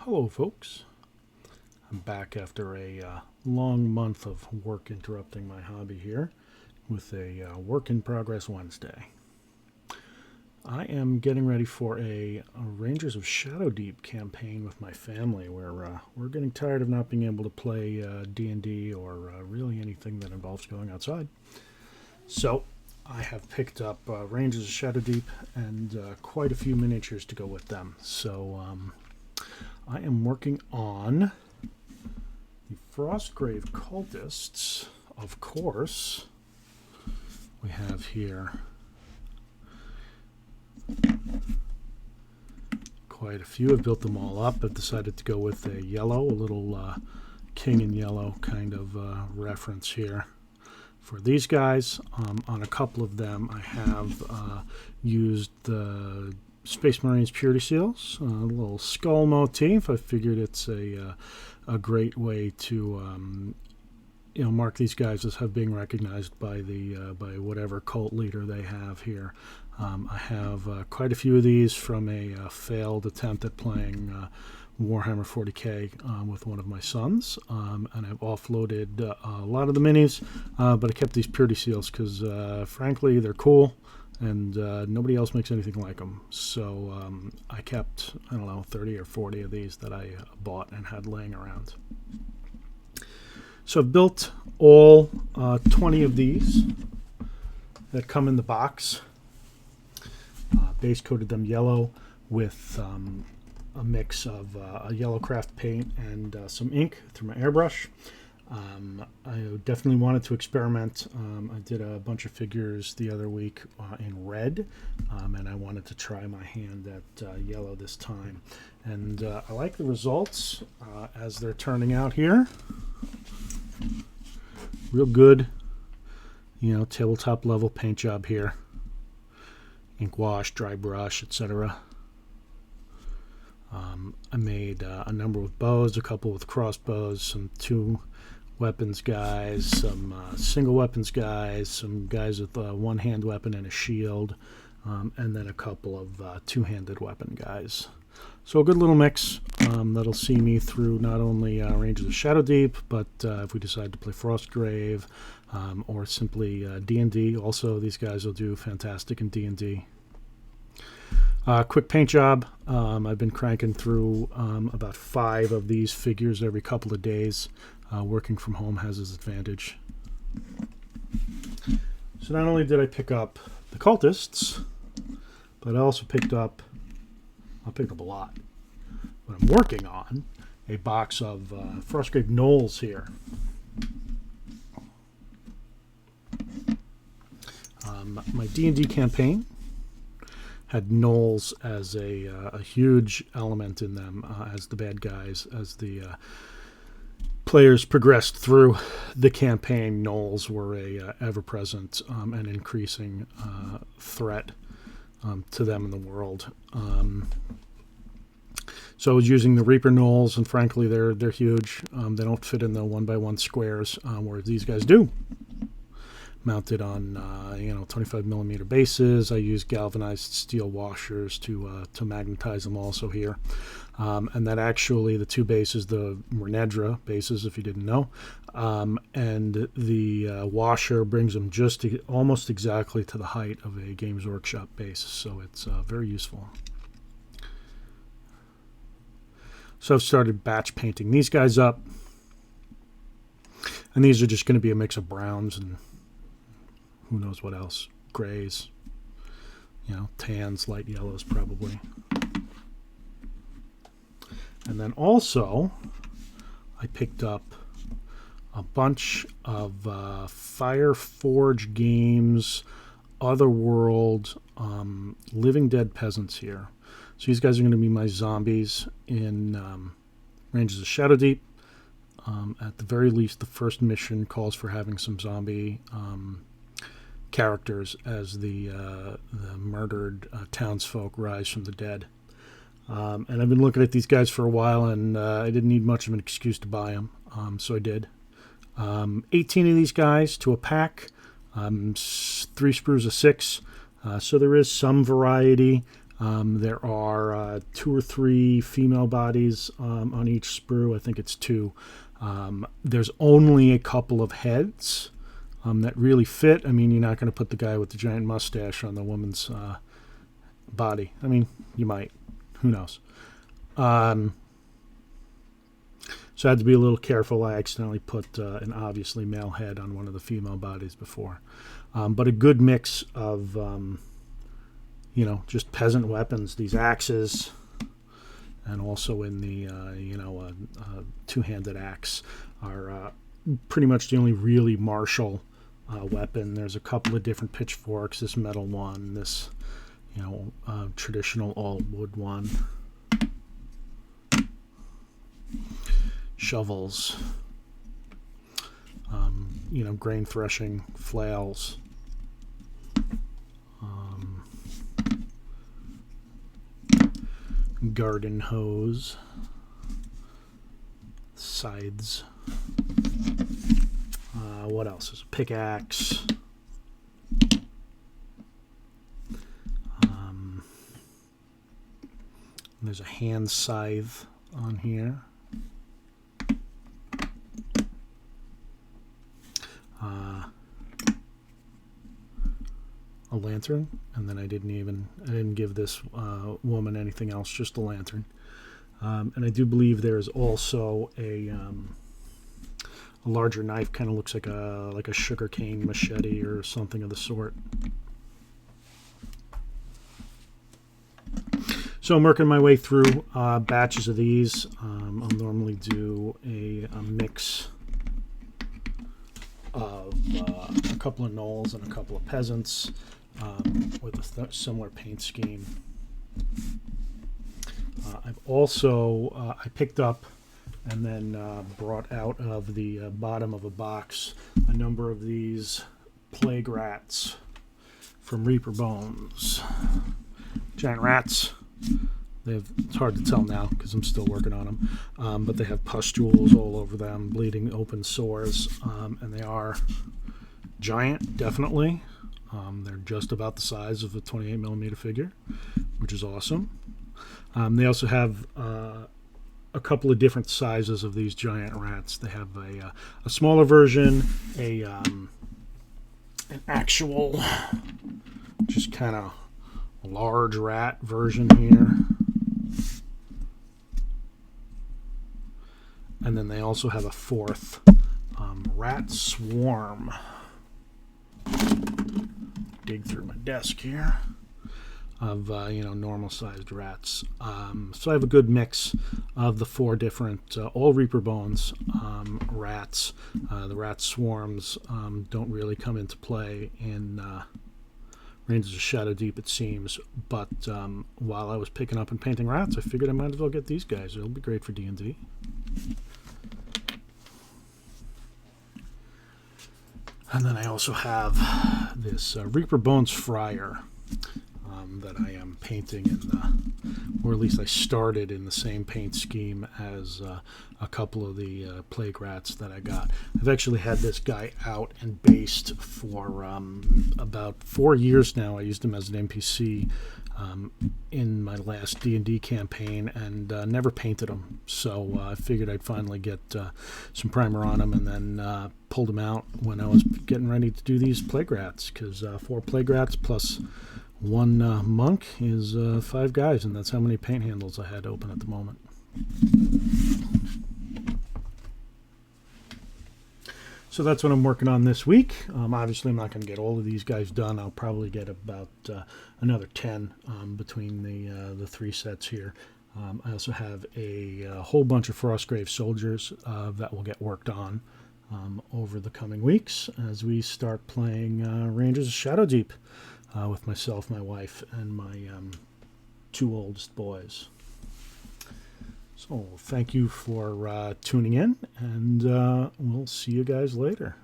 Hello folks, I'm back after a long month of work interrupting my hobby here with a work in progress Wednesday. I am getting ready for a Rangers of Shadow Deep campaign with my family where we're getting tired of not being able to play D&D or really anything that involves going outside. So I have picked up Rangers of Shadow Deep and quite a few miniatures to go with them. So I am working on the Frostgrave Cultists, of course. We have here quite a few. I've built them all up. I've decided to go with a yellow, a little king in yellow kind of reference here. For these guys, on a couple of them, I have used the Space Marines Purity Seals, a little skull motif. I figured it's a great way to mark these guys as being recognized by by whatever cult leader they have here. I have quite a few of these from a failed attempt at playing Warhammer 40k with one of my sons, and I've offloaded a lot of the minis, but I kept these Purity Seals because frankly they're cool and nobody else makes anything like them. So I kept, 30 or 40 of these that I bought and had laying around. So I've built all 20 of these that come in the box. Base coated them yellow with a mix of a yellow craft paint and some ink through my airbrush. I definitely wanted to experiment. I did a bunch of figures the other week in red, and I wanted to try my hand at yellow this time. And I like the results as they're turning out here. Real good, tabletop level paint job here. Ink wash, dry brush, etc. I made a number with bows, a couple with crossbows, some two weapons guys, some single weapons guys, some guys with a one-hand weapon and a shield, and then a couple of two-handed weapon guys. So a good little mix that'll see me through not only Rangers of Shadow Deep, but if we decide to play Frostgrave or simply D&D. Also, these guys will do fantastic in D&D. Quick paint job. I've been cranking through about 5 of these figures every couple of days. Working from home has its advantage. So not only did I pick up the Cultists, but I also picked up a lot. But I'm working on a box of Frostgrave Gnolls here. My D&D campaign had Gnolls as a huge element in them as the bad guys. As the players progressed through the campaign, Gnolls were a ever-present and increasing threat to them in the world. So I was using the Reaper Gnolls, and frankly, they're huge. They don't fit in the 1x1 squares, whereas these guys do. Mounted on 25 millimeter bases. I use galvanized steel washers to magnetize them also here, and that actually the two bases, the Renedra bases, if you didn't know, and the washer brings them just almost exactly to the height of a Games Workshop base, so it's very useful. So I've started batch painting these guys up, and these are just going to be a mix of browns and who knows what else, grays, tans, light yellows probably. And then also I picked up a bunch of Fireforge Games, Otherworld, Living Dead Peasants here. So these guys are going to be my zombies in Rangers of Shadow Deep. At the very least, the first mission calls for having some zombie characters as the murdered townsfolk rise from the dead. And I've been looking at these guys for a while, and I didn't need much of an excuse to buy them, so I did. 18 of these guys to a pack, 3 sprues of 6, so there is some variety. There are 2 or 3 female bodies on each sprue. I think it's 2. There's only a couple of heads that really fit. I mean, you're not going to put the guy with the giant mustache on the woman's body. I mean, you might. Who knows? So I had to be a little careful. I accidentally put an obviously male head on one of the female bodies before. But a good mix of, you know, just peasant weapons, these axes, and also in the, you know, two-handed axe are pretty much the only really martial weapon. There's a couple of different pitchforks, this metal one, this, you know, traditional all-wood one. Shovels, you know, grain threshing flails, garden hose, scythes. What else? There's a pickaxe. There's a hand scythe on here. A lantern, and then I didn't give this woman anything else, just a lantern. And I do believe there's also a larger knife, kind of looks like a sugarcane machete or something of the sort. So I'm working my way through batches of these. I'll normally do a mix of a couple of Gnolls and a couple of Peasants with a similar paint scheme. I've also I picked up and then brought out of the bottom of a box a number of these plague rats from Reaper Bones. Giant rats. It's hard to tell now because I'm still working on them, but they have pustules all over them, bleeding open sores, and they are giant, definitely. They're just about the size of a 28mm figure, which is awesome. They also have a couple of different sizes of these giant rats. They have a smaller version, an actual, just kind of large rat version here. And then they also have a fourth rat swarm. Dig through my desk here of you know, normal sized rats. So I have a good mix of the 4 different all Reaper Bones rats. The rat swarms don't really come into play in Rangers of Shadow Deep, it seems, but while I was picking up and painting rats, I figured I might as well get these guys. It'll be great for D&D. And then I also have this Reaper Bones Friar that I am painting in or at least I started in the same paint scheme as a couple of the plague rats that I got. I've actually had this guy out and based for about 4 years now. I used him as an NPC in my last D&D campaign and never painted him. So I figured I'd finally get some primer on him and then pulled him out when I was getting ready to do these plague rats, because 4 plague rats plus 1 monk is 5 guys, and that's how many paint handles I had open at the moment. So that's what I'm working on this week. Obviously, I'm not going to get all of these guys done. I'll probably get about another 10 between the 3 sets here. I also have a whole bunch of Frostgrave soldiers that will get worked on over the coming weeks as we start playing Rangers of Shadow Deep with myself, my wife, and my 2 oldest boys. So thank you for tuning in, and we'll see you guys later.